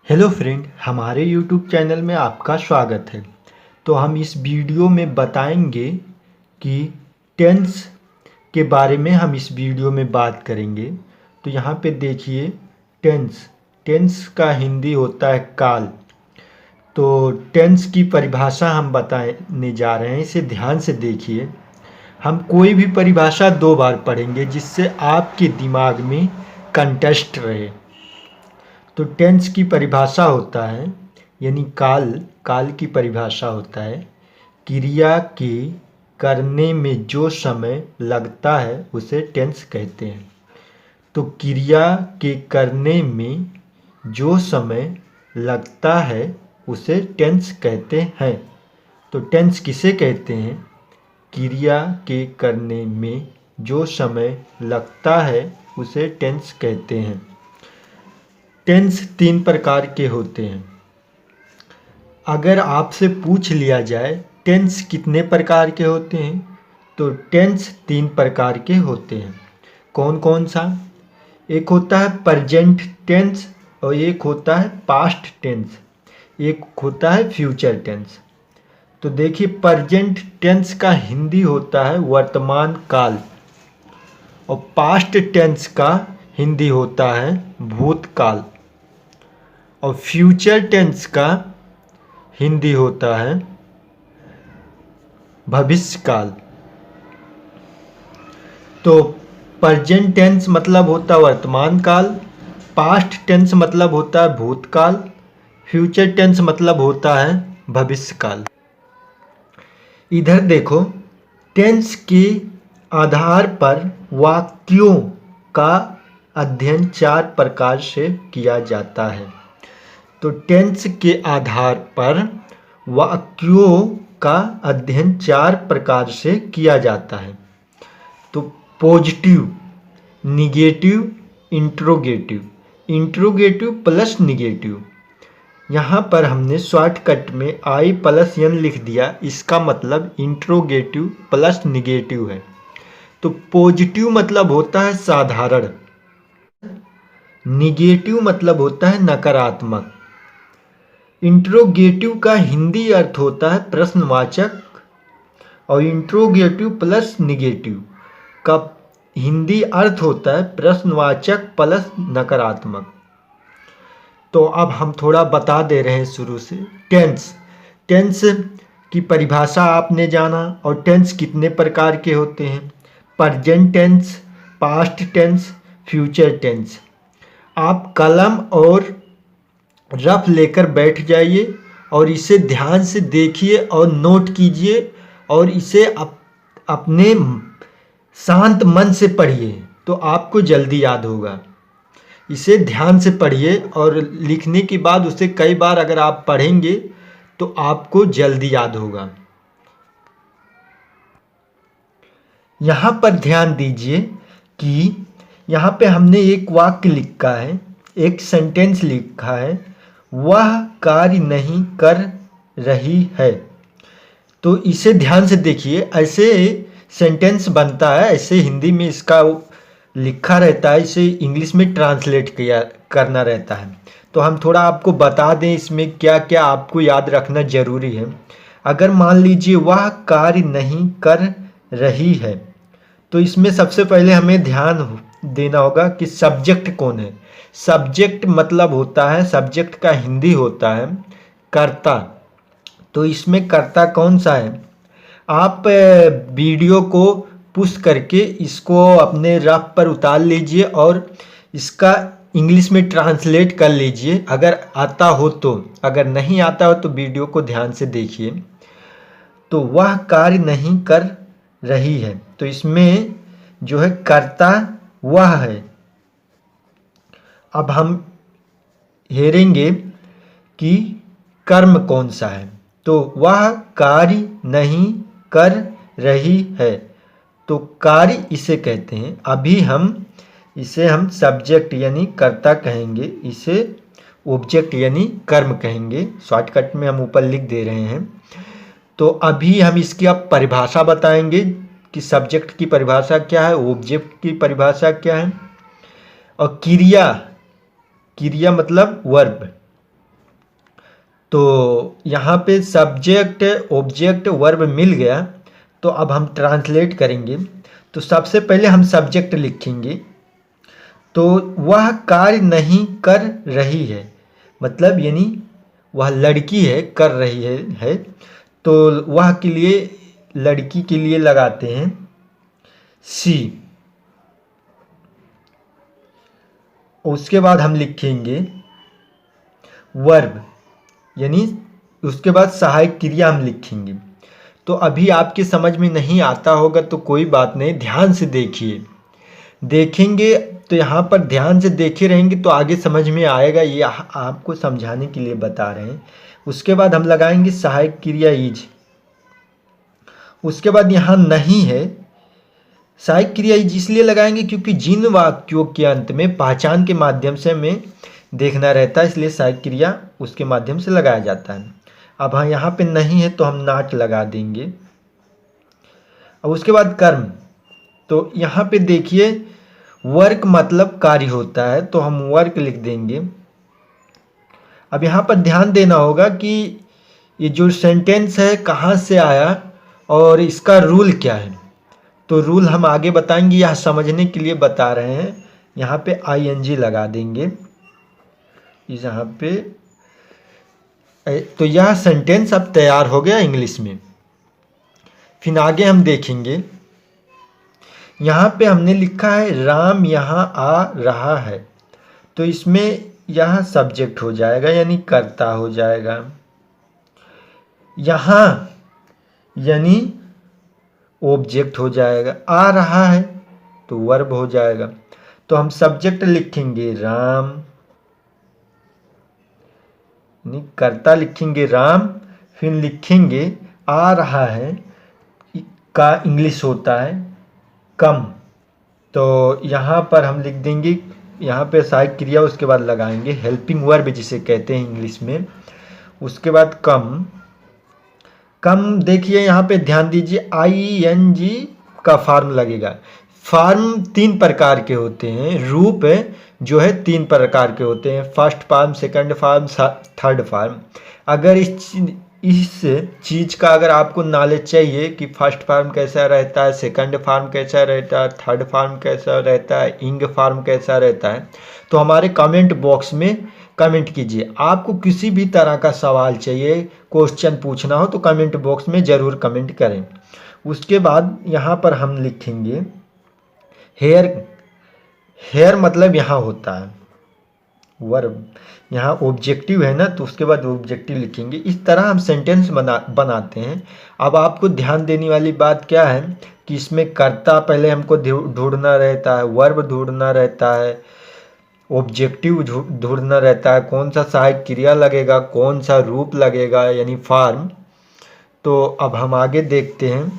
Hello friend, हमारे YouTube channel में आपका स्वागत है। तो हम इस वीडियो में बताएंगे कि टेंस के बारे में हम इस वीडियो में बात करेंगे। तो यहाँ पे देखिए, टेंस टेंस का हिंदी होता है काल। तो टेंस की परिभाषा हम बताने जा रहे हैं, इसे ध्यान से देखिए। हम कोई भी परिभाषा दो बार पढ़ेंगे जिससे आपके दिमाग में कंटेस्ट रहे। तो टेंस की परिभाषा होता है, यानी काल काल की परिभाषा होता है, क्रिया के करने में जो समय लगता है उसे टेंस कहते हैं। तो क्रिया के करने में जो समय लगता है उसे टेंस कहते हैं। तो टेंस किसे कहते हैं? क्रिया के करने में जो समय लगता है उसे टेंस कहते हैं। टेंस तीन प्रकार के होते हैं। अगर आपसे पूछ लिया जाए टेंस कितने प्रकार के होते हैं, तो टेंस तीन प्रकार के होते हैं। कौन कौन सा? एक होता है प्रेजेंट टेंस, और एक होता है पास्ट टेंस, एक होता है फ्यूचर टेंस। तो देखिए, प्रेजेंट टेंस का हिंदी होता है वर्तमान काल, और पास्ट टेंस का हिंदी होता है भूतकाल, और फ्यूचर टेंस का हिंदी होता है भविष्यकाल। तो प्रेजेंट टेंस मतलब होता है वर्तमान काल, पास्ट टेंस मतलब होता है भूतकाल, फ्यूचर टेंस मतलब होता है भविष्यकाल। इधर देखो, टेंस के आधार पर वाक्यों का अध्ययन चार प्रकार से किया जाता है। तो टेंस के आधार पर वाक्यों का अध्ययन चार प्रकार से किया जाता है। तो positive, negative, interrogative, interrogative plus negative. यहाँ पर हमने शॉर्टकट में आई प्लस एन लिख दिया, इसका मतलब इंट्रोगेटिव प्लस निगेटिव है। तो पॉजिटिव मतलब होता है साधारण, निगेटिव मतलब होता है नकारात्मक। इंट्रोगेटिव का हिंदी अर्थ होता है प्रश्नवाचक, और इंट्रोगेटिव प्लस निगेटिव का हिंदी अर्थ होता है प्रश्नवाचक प्लस नकारात्मक। तो अब हम थोड़ा बता दे रहे हैं शुरू से। टेंस की परिभाषा आपने जाना, और टेंस कितने प्रकार के होते हैं: present tense, past tense, future tense. आप कलम और रफ लेकर बैठ जाइए और इसे ध्यान से देखिए और नोट कीजिए, और इसे अपने शांत मन से पढ़िए तो आपको जल्दी याद होगा। इसे ध्यान से पढ़िए, और लिखने के बाद उसे कई बार अगर आप पढ़ेंगे तो आपको जल्दी याद होगा। यहाँ पर ध्यान दीजिए कि यहाँ पे हमने एक वाक्य लिखा है, एक सेंटेंस लिखा है, वह कार्य नहीं कर रही है। तो इसे ध्यान से देखिए, ऐसे सेंटेंस बनता है, ऐसे हिंदी में इसका लिखा रहता है, इसे इंग्लिश में ट्रांसलेट किया करना रहता है। तो हम थोड़ा आपको बता दें इसमें क्या क्या आपको याद रखना जरूरी है। अगर मान लीजिए वह कार्य नहीं कर रही है, तो इसमें सबसे पहले हमें ध्यान देना होगा कि सब्जेक्ट कौन है। सब्जेक्ट मतलब होता है, सब्जेक्ट का हिंदी होता है कर्ता। तो इसमें कर्ता कौन सा है? आप वीडियो को पुश करके इसको अपने रफ पर उतार लीजिए और इसका इंग्लिश में ट्रांसलेट कर लीजिए अगर आता हो तो। अगर नहीं आता हो तो वीडियो को ध्यान से देखिए। तो वह कार्य नहीं कर रही है, तो इसमें जो है कर्ता वह है। अब हम हेरेंगे कि कर्म कौन सा है। तो वह कार्य नहीं कर रही है, तो कार्य इसे कहते हैं। अभी इसे हम सब्जेक्ट यानी कर्ता कहेंगे, इसे ऑब्जेक्ट यानी कर्म कहेंगे। शॉर्टकट में हम ऊपर लिख दे रहे हैं। तो अभी हम इसकी अब परिभाषा बताएंगे कि सब्जेक्ट की परिभाषा क्या है, ऑब्जेक्ट की परिभाषा क्या है, और क्रिया मतलब वर्ब, तो यहाँ पे सब्जेक्ट ऑब्जेक्ट वर्ब मिल गया। तो अब हम ट्रांसलेट करेंगे। तो सबसे पहले हम सब्जेक्ट लिखेंगे। तो वह कार्य नहीं कर रही है, मतलब यानी वह लड़की है, कर रही है। तो वह के लिए, लड़की के लिए लगाते हैं सी। उसके बाद हम लिखेंगे वर्ब, यानी उसके बाद सहायक क्रिया हम लिखेंगे। तो अभी आपके समझ में नहीं आता होगा तो कोई बात नहीं, ध्यान से देखिए। देखेंगे तो यहाँ पर ध्यान से देखे रहेंगे तो आगे समझ में आएगा, ये आपको समझाने के लिए बता रहे हैं। उसके बाद हम लगाएंगे सहायक क्रिया इज। उसके बाद यहाँ नहीं है, सहायक क्रिया इज इसलिए लगाएंगे क्योंकि जिन वाक्यों के अंत में पहचान के माध्यम से हमें देखना रहता है, इसलिए सहायक क्रिया उसके माध्यम से लगाया जाता है। अब हाँ, यहाँ पे नहीं है तो हम नाट लगा देंगे। अब उसके बाद कर्म, तो यहाँ पे देखिए वर्क मतलब कार्य होता है, तो हम वर्क लिख देंगे। अब यहाँ पर ध्यान देना होगा कि ये जो सेंटेंस है कहाँ से आया और इसका रूल क्या है। तो रूल हम आगे बताएंगे, यह समझने के लिए बता रहे हैं। यहाँ पे ING लगा देंगे इस यहाँ पे। तो यह सेंटेंस अब तैयार हो गया इंग्लिश में। फिर आगे हम देखेंगे, यहाँ पे हमने लिखा है राम यहाँ आ रहा है। तो इसमें यह सब्जेक्ट हो जाएगा, यानी कर्ता हो जाएगा। यहाँ यानी ऑब्जेक्ट हो जाएगा। आ रहा है तो वर्ब हो जाएगा। तो हम सब्जेक्ट लिखेंगे राम, यानी कर्ता लिखेंगे राम। फिर लिखेंगे आ रहा है का इंग्लिश होता है कम। तो यहाँ पर हम लिख देंगे, यहाँ पे सहायक क्रिया उसके बाद लगाएंगे हेल्पिंग वर्ब जिसे कहते हैं इंग्लिश में। उसके बाद कम। कम देखिए यहाँ पे ध्यान दीजिए ING का फॉर्म लगेगा। फॉर्म 3 प्रकार के होते हैं, रूप जो है 3 प्रकार के होते हैं, first form, second form, third form. अगर इस चीज़ का अगर आपको नॉलेज चाहिए कि फर्स्ट फॉर्म कैसा रहता है, सेकंड फॉर्म कैसा रहता है, थर्ड फॉर्म कैसा रहता है, इंग फॉर्म कैसा रहता है, तो हमारे कमेंट बॉक्स में कमेंट कीजिए। आपको किसी भी तरह का सवाल चाहिए, क्वेश्चन पूछना हो तो कमेंट बॉक्स में ज़रूर कमेंट करें। उसके बाद यहाँ पर हम लिखेंगे हेयर। हेयर मतलब यहाँ होता है वर्ब, यहाँ ऑब्जेक्टिव है ना, तो उसके बाद ऑब्जेक्टिव लिखेंगे। इस तरह हम सेंटेंस बनाते हैं। अब आपको ध्यान देने वाली बात क्या है कि इसमें कर्ता पहले हमको ढूंढना रहता है, वर्ब ढूंढना रहता है, ऑब्जेक्टिव ढूंढना रहता है, कौन सा सहायक क्रिया लगेगा, कौन सा रूप लगेगा यानी फॉर्म। तो अब हम आगे देखते हैं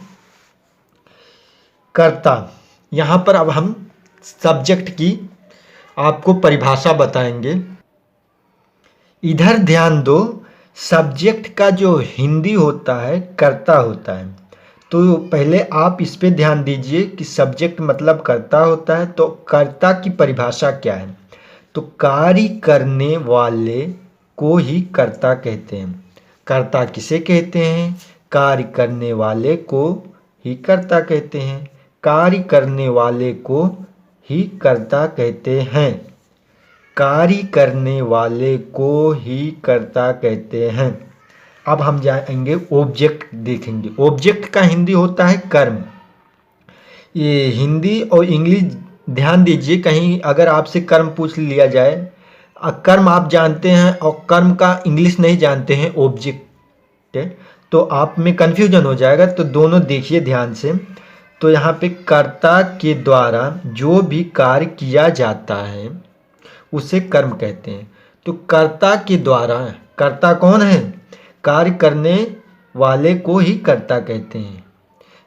कर्ता। यहाँ पर अब हम सब्जेक्ट की आपको परिभाषा बताएंगे। इधर ध्यान दो, सब्जेक्ट का जो हिंदी होता है कर्ता होता है। तो पहले आप इस पे ध्यान दीजिए कि सब्जेक्ट मतलब कर्ता होता है। तो कर्ता की परिभाषा क्या है? तो कार्य करने वाले को ही कर्ता कहते हैं। कर्ता किसे कहते हैं? कार्य करने वाले को ही कर्ता कहते हैं। कार्य करने वाले को ही कर्ता कहते हैं। कार्य करने वाले को ही कर्ता कहते हैं। अब हम जाएंगे ऑब्जेक्ट देखेंगे। ऑब्जेक्ट का हिंदी होता है कर्म। ये हिंदी और इंग्लिश ध्यान दीजिए, कहीं अगर आपसे कर्म पूछ लिया जाए, कर्म आप जानते हैं और कर्म का इंग्लिश नहीं जानते हैं ऑब्जेक्ट, तो आप में कन्फ्यूजन हो जाएगा। तो दोनों देखिए ध्यान से। तो यहाँ पे कर्ता के द्वारा जो भी कार्य किया जाता है उसे कर्म कहते हैं। तो कर्ता के द्वारा, कर्ता कौन है? कार्य करने वाले को ही कर्ता कहते हैं।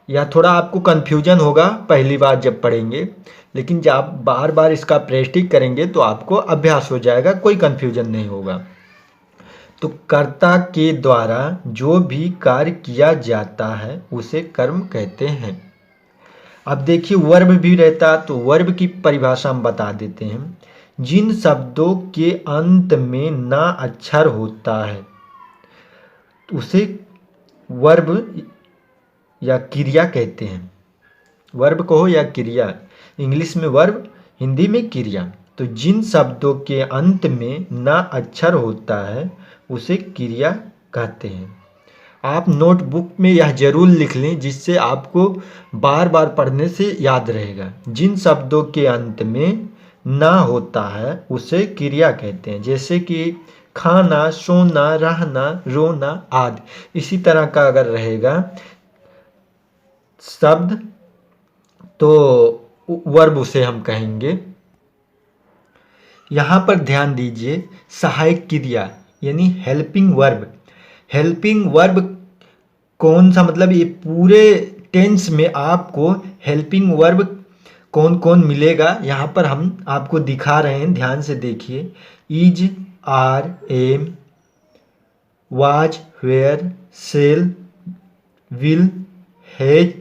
यह थोड़ा आपको कन्फ्यूजन होगा पहली बार जब पढ़ेंगे, लेकिन जब आप बार बार इसका प्रैक्टिस करेंगे तो आपको अभ्यास हो जाएगा, कोई कन्फ्यूजन नहीं होगा। तो कर्ता के द्वारा जो भी कार्य किया जाता है उसे कर्म कहते हैं। अब देखिए वर्ब भी रहता, तो वर्ब की परिभाषा हम बता देते हैं। जिन शब्दों के अंत में ना अक्षर होता है, उसे वर्ब या क्रिया कहते हैं। वर्ब कहो या क्रिया, इंग्लिश में वर्ब, हिंदी में क्रिया। तो जिन शब्दों के अंत में ना अक्षर होता है उसे क्रिया कहते हैं। आप नोटबुक में यह जरूर लिख लें जिससे आपको बार बार पढ़ने से याद रहेगा। जिन शब्दों के अंत में ना होता है उसे क्रिया कहते हैं, जैसे कि खाना, सोना, रहना, रोना आदि। इसी तरह का अगर रहेगा शब्द तो वर्ब उसे हम कहेंगे। यहाँ पर ध्यान दीजिए, सहायक क्रिया यानी हेल्पिंग वर्ब। हेल्पिंग वर्ब कौन सा, मतलब ये पूरे टेंस में आपको हेल्पिंग वर्ब कौन कौन मिलेगा यहाँ पर हम आपको दिखा रहे हैं, ध्यान से देखिए। Is, are, am, was, were, shall, will, has,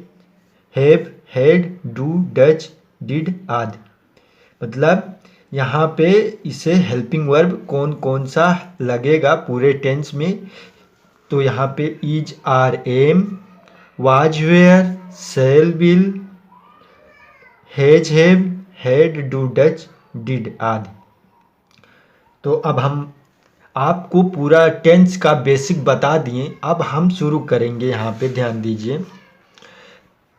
have, had, do, does, did आदि। मतलब यहाँ पे इसे हेल्पिंग वर्ब कौन कौन सा लगेगा पूरे टेंस में, तो यहाँ पे is, are, am, was, were, shall, will, has, have, had, do, does, did आदि। तो अब हम आपको पूरा टेंस का बेसिक बता दिए। अब हम शुरू करेंगे। यहाँ पे ध्यान दीजिए,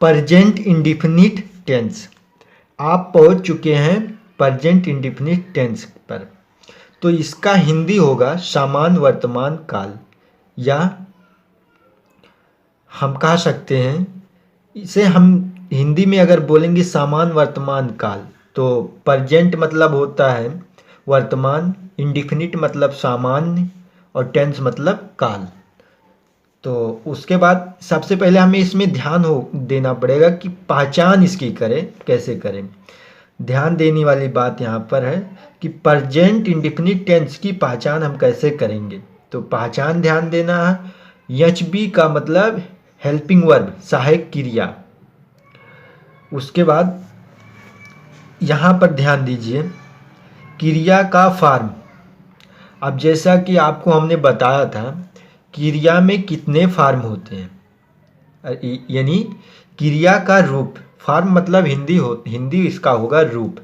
प्रेजेंट इंडेफिनिट टेंस। आप पहुँच चुके हैं प्रेजेंट इंडेफिनिट टेंस पर। तो इसका हिंदी होगा सामान्य वर्तमान काल, या हम कह सकते हैं इसे, हम हिंदी में अगर बोलेंगे सामान्य वर्तमान काल, तो प्रेजेंट मतलब होता है वर्तमान, इंडेफिनिट मतलब सामान्य, और टेंस मतलब काल। तो उसके बाद सबसे पहले हमें इसमें ध्यान देना पड़ेगा कि पहचान इसकी करें, कैसे करें। ध्यान देने वाली बात यहाँ पर है कि प्रेजेंट इंडेफिनिट टेंस की पहचान हम कैसे करेंगे। तो पहचान ध्यान देना है, एच बी का मतलब हेल्पिंग वर्ब, सहायक क्रिया। उसके बाद यहाँ पर ध्यान दीजिए, क्रिया का फॉर्म। अब जैसा कि आपको हमने बताया था क्रिया में कितने फॉर्म होते हैं, यानी क्रिया का रूप। फॉर्म मतलब हिंदी इसका होगा रूप।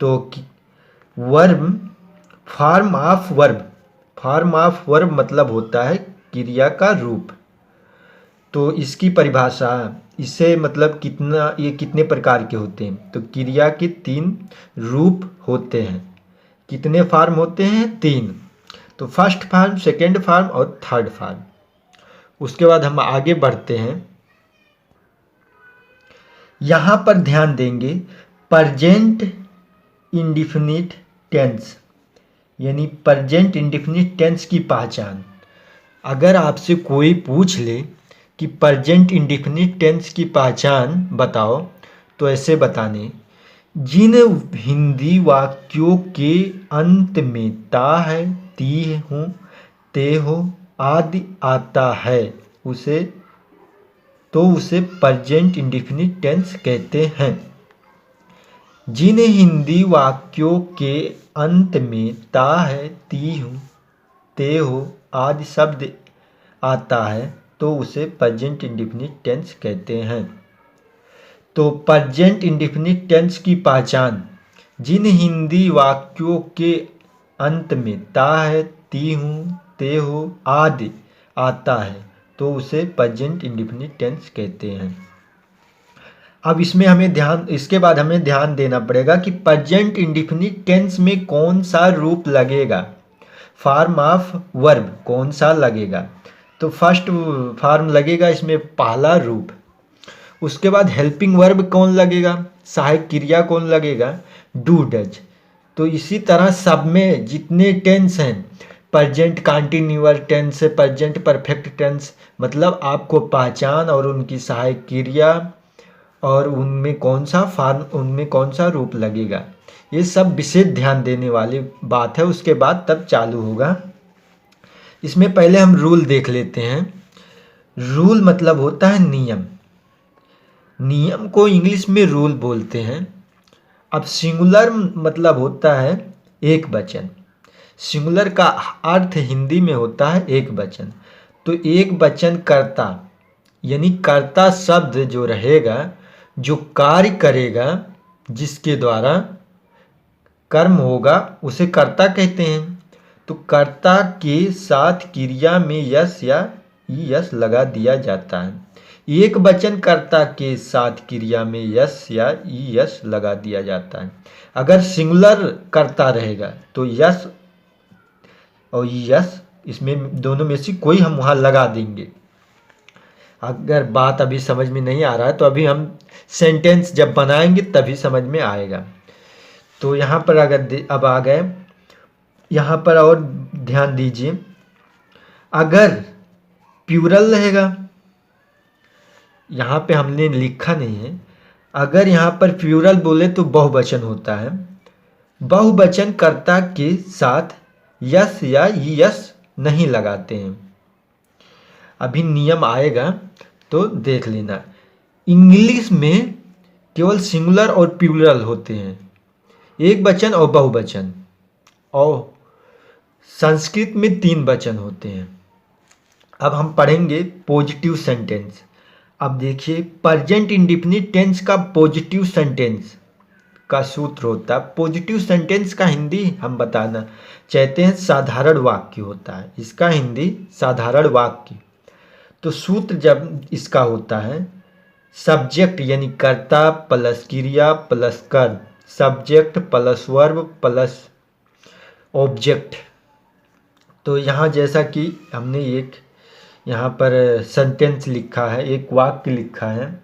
तो verb, form of verb, form of verb मतलब होता है क्रिया का रूप। तो इसकी परिभाषा, इसे मतलब कितना, ये कितने प्रकार के होते हैं। तो क्रिया के 3 रूप होते हैं। कितने फॉर्म होते हैं? 3। तो फर्स्ट फॉर्म, सेकेंड फॉर्म और थर्ड फॉर्म। उसके बाद हम आगे बढ़ते हैं। यहाँ पर ध्यान देंगे प्रेजेंट इंडेफिनिट टेंस, यानी प्रेजेंट इंडेफिनिट टेंस की पहचान। अगर आपसे कोई पूछ ले कि प्रेजेंट इंडेफिनिट टेंस की पहचान बताओ, तो ऐसे बताने, जिन हिंदी वाक्यों के अंत में ता है, ती हूँ, ते हो आदि आता है उसे प्रेजेंट इंडेफिनिट टेंस कहते हैं। जिन हिंदी वाक्यों के अंत में ता है, ती हूँ, ते हो आदि शब्द आता है तो उसे प्रेजेंट इंडेफिनिट टेंस कहते हैं। तो प्रेजेंट इंडेफिनिट टेंस की पहचान, जिन हिंदी वाक्यों के अंत में ता है, ती हूँ, ते हो आदि आता है तो उसे प्रेजेंट इंडेफिनिट टेंस कहते हैं। अब इसके बाद हमें ध्यान देना पड़ेगा कि प्रेजेंट इंडेफिनिट टेंस में कौन सा रूप लगेगा, फॉर्म ऑफ वर्ब कौन सा लगेगा। तो फर्स्ट फॉर्म लगेगा इसमें पहला रूप। उसके बाद हेल्पिंग वर्ब कौन लगेगा, सहायक क्रिया कौन लगेगा, डू, डज। तो इसी तरह सब में जितने टेंस हैं, present continuous tense, present perfect tense, मतलब आपको पहचान और उनकी सहायक क्रिया और उनमें कौन सा फॉर्म, उनमें कौन सा रूप लगेगा, ये सब विशेष ध्यान देने वाली बात है। उसके बाद तब चालू होगा। इसमें पहले हम रूल देख लेते हैं। रूल मतलब होता है नियम। नियम को इंग्लिश में रूल बोलते हैं। अब सिंगुलर मतलब होता है एक वचन। सिंगुलर का अर्थ हिंदी में होता है एक वचन। तो एक वचन कर्ता यानी कर्ता शब्द जो रहेगा, जो कार्य करेगा, जिसके द्वारा कर्म होगा, उसे कर्ता कहते हैं। तो कर्ता के साथ क्रिया में यस या ई यस लगा दिया जाता है। एक वचन कर्ता के साथ क्रिया में यस या ई यस लगा दिया जाता है। अगर सिंगुलर कर्ता रहेगा तो यस और ई यस, इसमें दोनों में से कोई हम वहाँ लगा देंगे। अगर बात अभी समझ में नहीं आ रहा है तो अभी हम सेंटेंस जब बनाएंगे तभी समझ में आएगा। तो यहाँ पर अगर अब आ गए, यहाँ पर और ध्यान दीजिए, अगर प्लूरल रहेगा, यहाँ पे हमने लिखा नहीं है, अगर यहाँ पर प्लूरल बोले तो बहुवचन होता है। बहुवचन कर्ता के साथ यस या यस नहीं लगाते हैं। अभी नियम आएगा तो देख लेना। इंग्लिश में केवल सिंगुलर और प्लूरल होते हैं, एक वचन और बहुवचन, और संस्कृत में 3 वचन होते हैं। अब हम पढ़ेंगे पॉजिटिव सेंटेंस। अब देखिए, प्रेजेंट इंडेफिनिट टेंस का पॉजिटिव सेंटेंस का सूत्र होता है। पॉजिटिव सेंटेंस का हिंदी हम बताना चाहते हैं साधारण वाक्य होता है। इसका हिंदी साधारण वाक्य। तो सूत्र जब इसका होता है, सब्जेक्ट यानी कर्ता प्लस क्रिया प्लस कर्म, subject plus verb plus object. तो यहाँ जैसा कि हमने एक यहाँ पर सेंटेंस लिखा है, एक वाक्य लिखा है।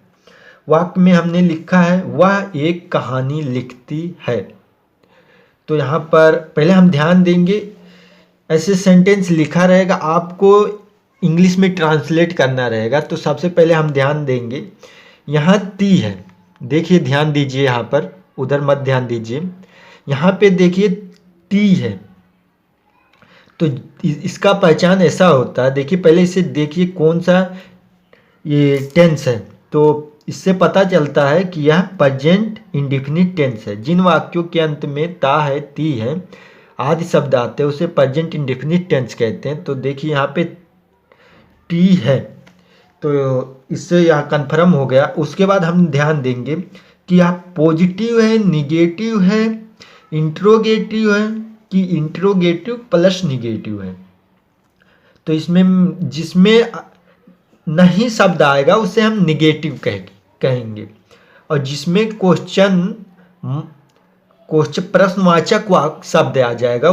वाक्य में हमने लिखा है वह एक कहानी लिखती है। तो यहाँ पर पहले हम ध्यान देंगे, ऐसे सेंटेंस लिखा रहेगा, आपको इंग्लिश में ट्रांसलेट करना रहेगा। तो सबसे पहले हम ध्यान देंगे, यहाँ ती है, देखिए ध्यान दीजिए, यहाँ पर उधर मत ध्यान दीजिए, यहाँ पे देखिए ती है। तो इसका पहचान ऐसा होता है, देखिए पहले इसे देखिए कौन सा ये टेंस है। तो इससे पता चलता है कि यह प्रेजेंट इंडेफिनिट टेंस है। जिन वाक्यों के अंत में ता है, ती है आदि शब्द आते हैं उसे प्रेजेंट इंडेफिनिट टेंस कहते हैं। तो देखिए यहाँ पे टी है, तो इससे यह कन्फर्म हो गया। उसके बाद हम ध्यान देंगे कि यह पॉजिटिव है, निगेटिव है, इंट्रोगेटिव है कि इंट्रोगेटिव प्लस निगेटिव है। तो इसमें जिसमें नहीं शब्द आएगा उसे हम निगेटिव कहेंगे, और जिसमें क्वेश्चन प्रश्नवाचक शब्द आ जाएगा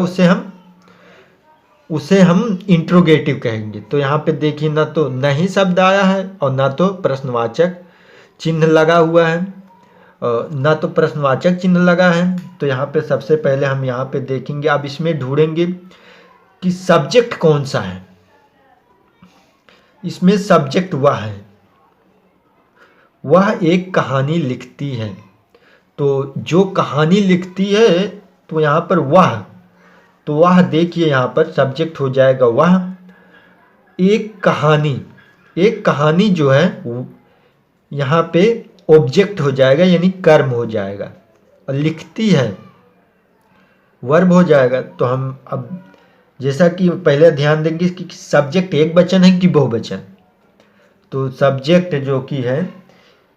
उसे हम इंट्रोगेटिव कहेंगे। तो यहाँ पे देखिए, ना तो नहीं शब्द आया है और ना तो प्रश्नवाचक चिन्ह लगा हुआ है, ना तो प्रश्नवाचक चिन्ह लगा है। तो यहाँ पे सबसे पहले हम यहाँ पे देखेंगे, अब इसमें ढूंढेंगे कि सब्जेक्ट कौन सा है। इसमें सब्जेक्ट वह है, वह एक कहानी लिखती है। तो जो कहानी लिखती है, तो यहाँ पर वह, तो वह देखिए यहाँ पर सब्जेक्ट हो जाएगा वह। एक कहानी जो है यहाँ पे ऑब्जेक्ट हो जाएगा यानी कर्म हो जाएगा, और लिखती है वर्ब हो जाएगा। तो हम अब जैसा कि पहले ध्यान देंगे कि सब्जेक्ट एक वचन है कि बहुवचन। तो सब्जेक्ट जो कि है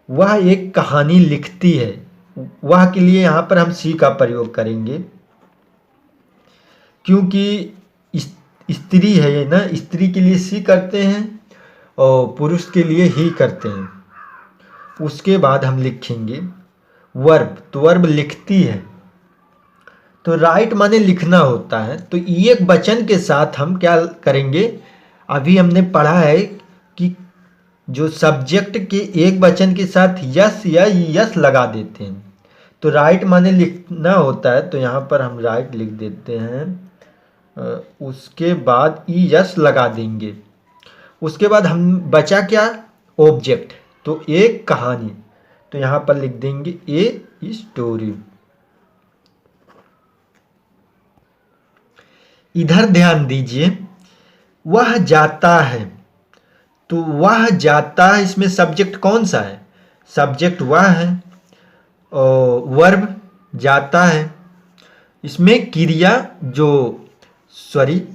वह एक कहानी लिखती है, वह के लिए यहाँ पर हम सी का प्रयोग करेंगे, क्योंकि स्त्री है ना, स्त्री के लिए सी करते हैं और पुरुष के लिए ही करते हैं। उसके बाद हम लिखेंगे वर्ब, तो वर्ब लिखती है। तो राइट माने लिखना होता है। तो एक वचन के साथ हम क्या करेंगे, अभी हमने पढ़ा है कि जो सब्जेक्ट के एक वचन के साथ यस या यस लगा देते हैं। तो राइट माने लिखना होता है, तो यहाँ पर हम राइट लिख देते हैं, उसके बाद ई यस लगा देंगे। उसके बाद हम बचा क्या, ऑब्जेक्ट, तो एक कहानी, तो यहाँ पर लिख देंगे ए स्टोरी। इधर ध्यान दीजिए, वह जाता है, तो वह जाता है, इसमें सब्जेक्ट कौन सा है, सब्जेक्ट वह है और वर्ब जाता है। इसमें क्रिया जो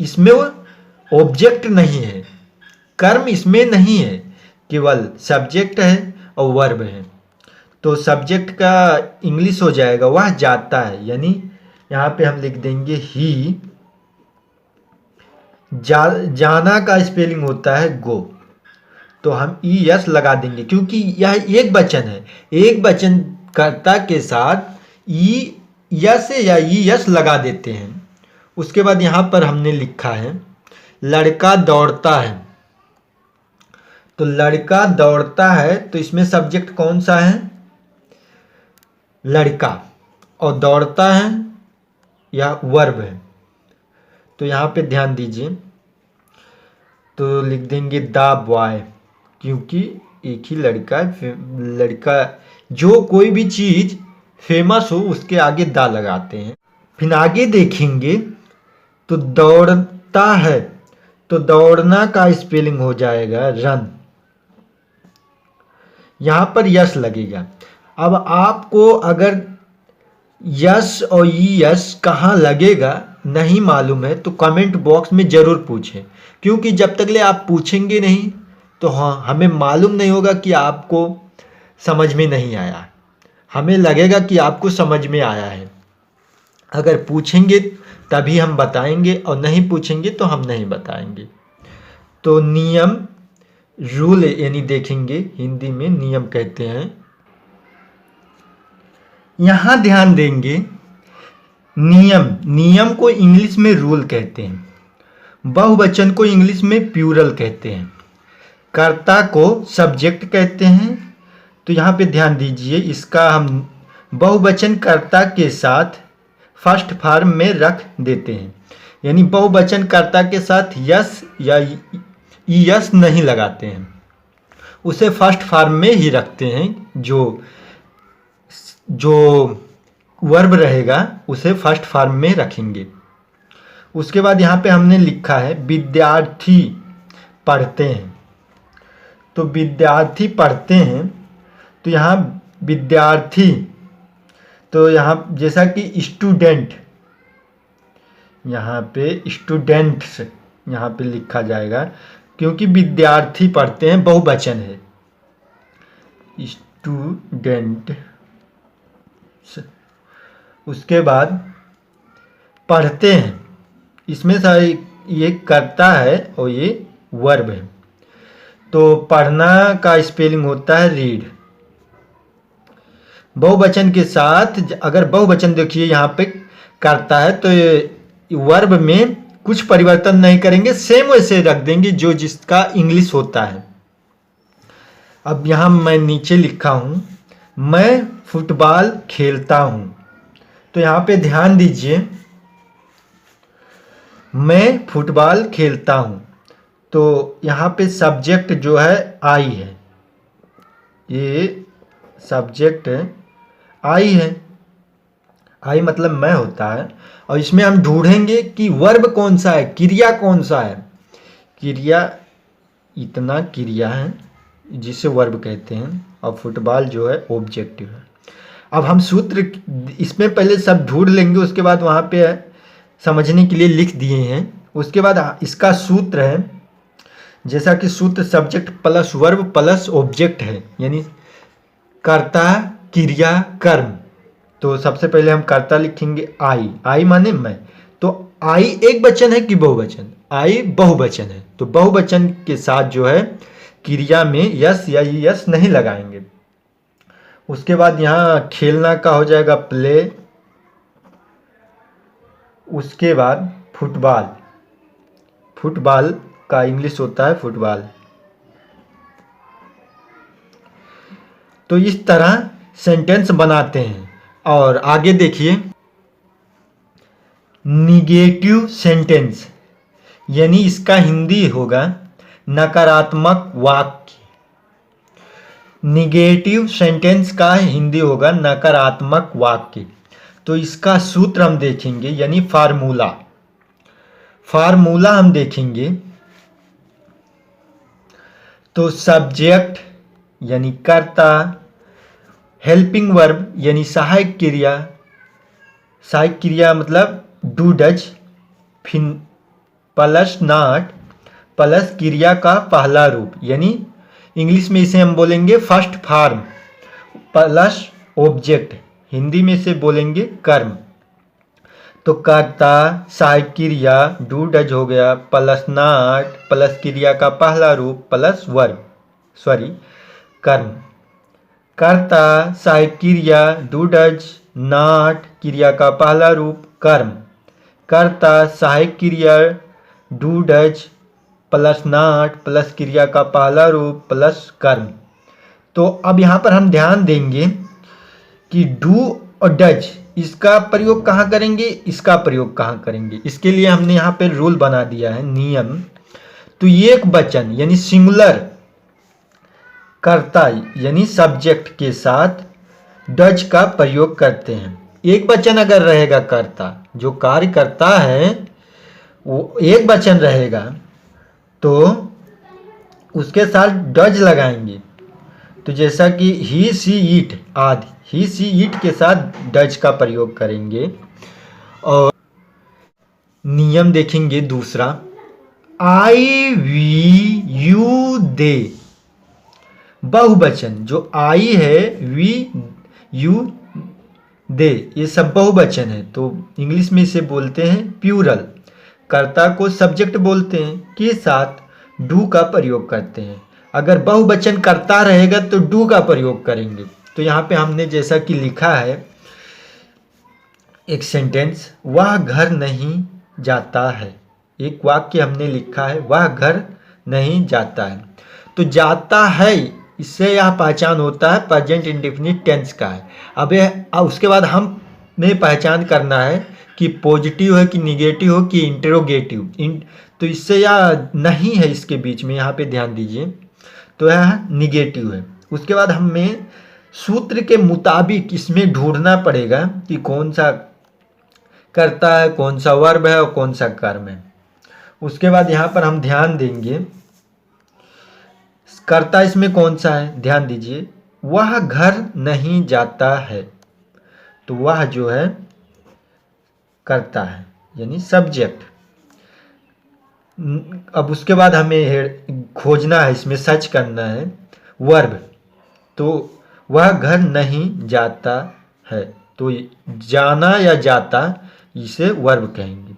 इसमें वो ऑब्जेक्ट नहीं है, कर्म इसमें नहीं है, केवल सब्जेक्ट है और वर्ब है। तो सब्जेक्ट का इंग्लिश हो जाएगा वह जाता है, यानी यहाँ पे हम लिख देंगे ही। जाना का स्पेलिंग होता है गो, तो हम ई यस लगा देंगे क्योंकि यह एक वचन है। एक वचन कर्ता के साथ ई यस या ई यस लगा देते हैं। उसके बाद यहाँ पर हमने लिखा है लड़का दौड़ता है। तो लड़का दौड़ता है, तो इसमें सब्जेक्ट कौन सा है? लड़का, और दौड़ता है या वर्ब है। तो यहाँ पे ध्यान दीजिए, तो लिख देंगे द बॉय, क्योंकि एक ही लड़का है। लड़का, जो कोई भी चीज़ फेमस हो उसके आगे दा लगाते हैं। फिर आगे देखेंगे तो दौड़ता है, तो दौड़ना का स्पेलिंग हो जाएगा रन, यहाँ पर यस लगेगा। अब आपको अगर यस और ई यस कहाँ लगेगा नहीं मालूम है तो कमेंट बॉक्स में ज़रूर पूछें, क्योंकि जब तक ले आप पूछेंगे नहीं तो हाँ हमें मालूम नहीं होगा कि आपको समझ में नहीं आया। हमें लगेगा कि आपको समझ में आया है। अगर पूछेंगे तभी हम बताएंगे और नहीं पूछेंगे तो हम नहीं बताएंगे। तो नियम, रूल यानी देखेंगे, हिंदी में नियम कहते हैं। यहाँ ध्यान देंगे, नियम, नियम को इंग्लिश में रूल कहते हैं। बहुवचन को इंग्लिश में प्लूरल कहते हैं। कर्ता को सब्जेक्ट कहते हैं। तो यहाँ पे ध्यान दीजिए, इसका हम बहुवचन कर्ता के साथ फर्स्ट फॉर्म में रख देते हैं, यानी बहुवचन कर्ता के साथ यस या यस नहीं लगाते हैं, उसे फर्स्ट फॉर्म में ही रखते हैं। जो वर्ब रहेगा उसे फर्स्ट फॉर्म में रखेंगे। उसके बाद यहाँ पे हमने लिखा है विद्यार्थी पढ़ते हैं। तो विद्यार्थी पढ़ते हैं, तो यहाँ विद्यार्थी, तो यहाँ जैसा कि स्टूडेंट, यहाँ पे स्टूडेंट्स यहाँ पे लिखा जाएगा, क्योंकि विद्यार्थी पढ़ते हैं बहुवचन है, स्टूडेंट। उसके बाद पढ़ते हैं, इसमें सारी ये कर्ता है और ये वर्ब है। तो पढ़ना का स्पेलिंग होता है रीड। बहुवचन के साथ अगर बहुवचन देखिए यहाँ पे करता है तो ये वर्ब में कुछ परिवर्तन नहीं करेंगे, सेम वैसे रख देंगे जो जिसका इंग्लिश होता है। अब यहाँ मैं नीचे लिखा हूँ मैं फुटबॉल खेलता हूँ। तो यहाँ पे ध्यान दीजिए, मैं फुटबॉल खेलता हूँ, तो यहाँ पे सब्जेक्ट जो है आई है, ये सब्जेक्ट आई है, आई मतलब मैं होता है। और इसमें हम ढूंढेंगे कि वर्ब कौन सा है, क्रिया कौन सा है। क्रिया, इतना क्रिया है जिसे वर्ब कहते हैं, और फुटबॉल जो है ऑब्जेक्टिव है। अब हम सूत्र इसमें पहले सब ढूंढ लेंगे, उसके बाद वहाँ पे समझने के लिए लिख दिए हैं। उसके बाद इसका सूत्र है, जैसा कि सूत्र subject plus verb plus object है, यानी कर्ता क्रिया कर्म। तो सबसे पहले हम कर्ता लिखेंगे आई, आई माने मैं। तो आई एक वचन है कि बहुवचन? आई बहुवचन है, तो बहुवचन के साथ जो है क्रिया में यस या यस नहीं लगाएंगे। उसके बाद यहाँ खेलना का हो जाएगा प्ले। उसके बाद फुटबॉल, फुटबॉल का इंग्लिश होता है फुटबॉल। तो इस तरह सेंटेंस बनाते हैं। और आगे देखिए, निगेटिव सेंटेंस, यानी इसका हिंदी होगा नकारात्मक वाक्य। निगेटिव सेंटेंस का हिंदी होगा नकारात्मक वाक्य। तो इसका सूत्र हम देखेंगे, यानी फार्मूला। फार्मूला हम देखेंगे तो सब्जेक्ट यानी कर्ता, हेल्पिंग वर्ब यानी सहायक क्रिया, सहायक क्रिया मतलब डू डज, फिर प्लस नॉट प्लस क्रिया का पहला रूप, यानी इंग्लिश में इसे हम बोलेंगे first form plus object, Hindi में से बोलेंगे कर्म। तो कर्ता सहायक क्रिया डू डज हो गया प्लस नॉट प्लस क्रिया का पहला रूप प्लस वर्ब, कर्म। कर्ता सहायक क्रिया डू डज नॉट क्रिया का पहला रूप कर्म। कर्ता सहायक क्रिया do does plus not plus क्रिया का पहला रूप प्लस कर्म। तो अब यहाँ पर हम ध्यान देंगे कि डू और डज इसका प्रयोग कहाँ करेंगे, इसका प्रयोग कहाँ करेंगे। इसके लिए हमने यहाँ पे रूल बना दिया है, नियम। तो एक वचन यानी सिंगुलर कर्ता यानी सब्जेक्ट के साथ डज का प्रयोग करते हैं। एक वचन अगर रहेगा कर्ता, जो कार्य करता है वो एक वचन रहेगा, तो उसके साथ डज लगाएंगे। तो जैसा कि ही सी इट आदि, ही सी इट के साथ डज का प्रयोग करेंगे। और नियम देखेंगे दूसरा, आई वी यू दे, बहुवचन जो आई है, वी यू दे, ये सब बहुवचन है। तो इंग्लिश में इसे बोलते हैं प्लूरल। कर्ता को सब्जेक्ट बोलते हैं, के साथ डू का प्रयोग करते हैं। अगर बहुवचन कर्ता रहेगा तो डू का प्रयोग करेंगे। तो यहाँ पे हमने जैसा कि लिखा है एक सेंटेंस, वह घर नहीं जाता है। एक वाक्य हमने लिखा है, वह घर नहीं जाता है। तो जाता है, इससे यह पहचान होता है प्रेजेंट इंडेफिनिट टेंस का है। अब उसके बाद हमें पहचान करना है कि पॉजिटिव है कि निगेटिव हो कि इंटरोगेटिव। तो इससे यह नहीं है इसके बीच में, यहाँ पे ध्यान दीजिए। तो यह निगेटिव है। उसके बाद हमें सूत्र के मुताबिक इसमें ढूंढना पड़ेगा कि कौन सा कर्ता है, कौन सा वर्ब है और कौन सा कर्म है। उसके बाद यहाँ पर हम ध्यान देंगे कर्ता इसमें कौन सा है, ध्यान दीजिए, वह घर नहीं जाता है। तो वह जो है कर्ता है यानी सब्जेक्ट। अब उसके बाद हमें खोजना है, इसमें सर्च करना है वर्ब। तो वह घर नहीं जाता है, तो जाना या जाता इसे वर्ब कहेंगे।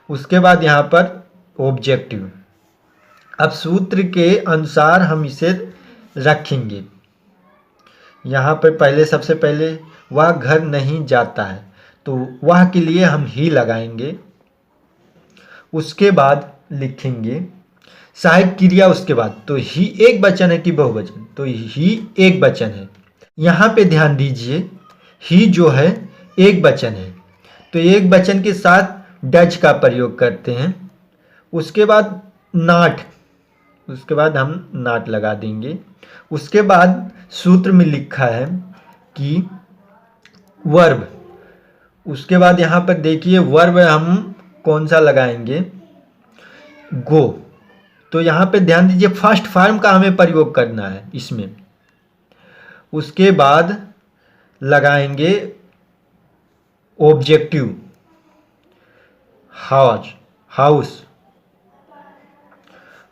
उसके बाद यहाँ पर ऑब्जेक्टिव। अब सूत्र के अनुसार हम इसे रखेंगे। यहाँ पर पहले सबसे पहले वह घर नहीं जाता है, तो वह के लिए हम ही लगाएंगे। उसके बाद लिखेंगे सहायक क्रिया। उसके बाद तो ही एक वचन है कि बहुवचन, तो ही एक वचन है। यहाँ पे ध्यान दीजिए, ही जो है एक वचन है, तो एक वचन के साथ डज का प्रयोग करते हैं। उसके बाद नॉट, उसके बाद हम नॉट लगा देंगे। उसके बाद सूत्र में लिखा है कि वर्ब। उसके बाद यहाँ पर देखिए वर्ब हम कौन सा लगाएंगे, गो। तो यहाँ पे ध्यान दीजिए फर्स्ट फॉर्म का हमें प्रयोग करना है इसमें। उसके बाद लगाएंगे ऑब्जेक्टिव, हाउस।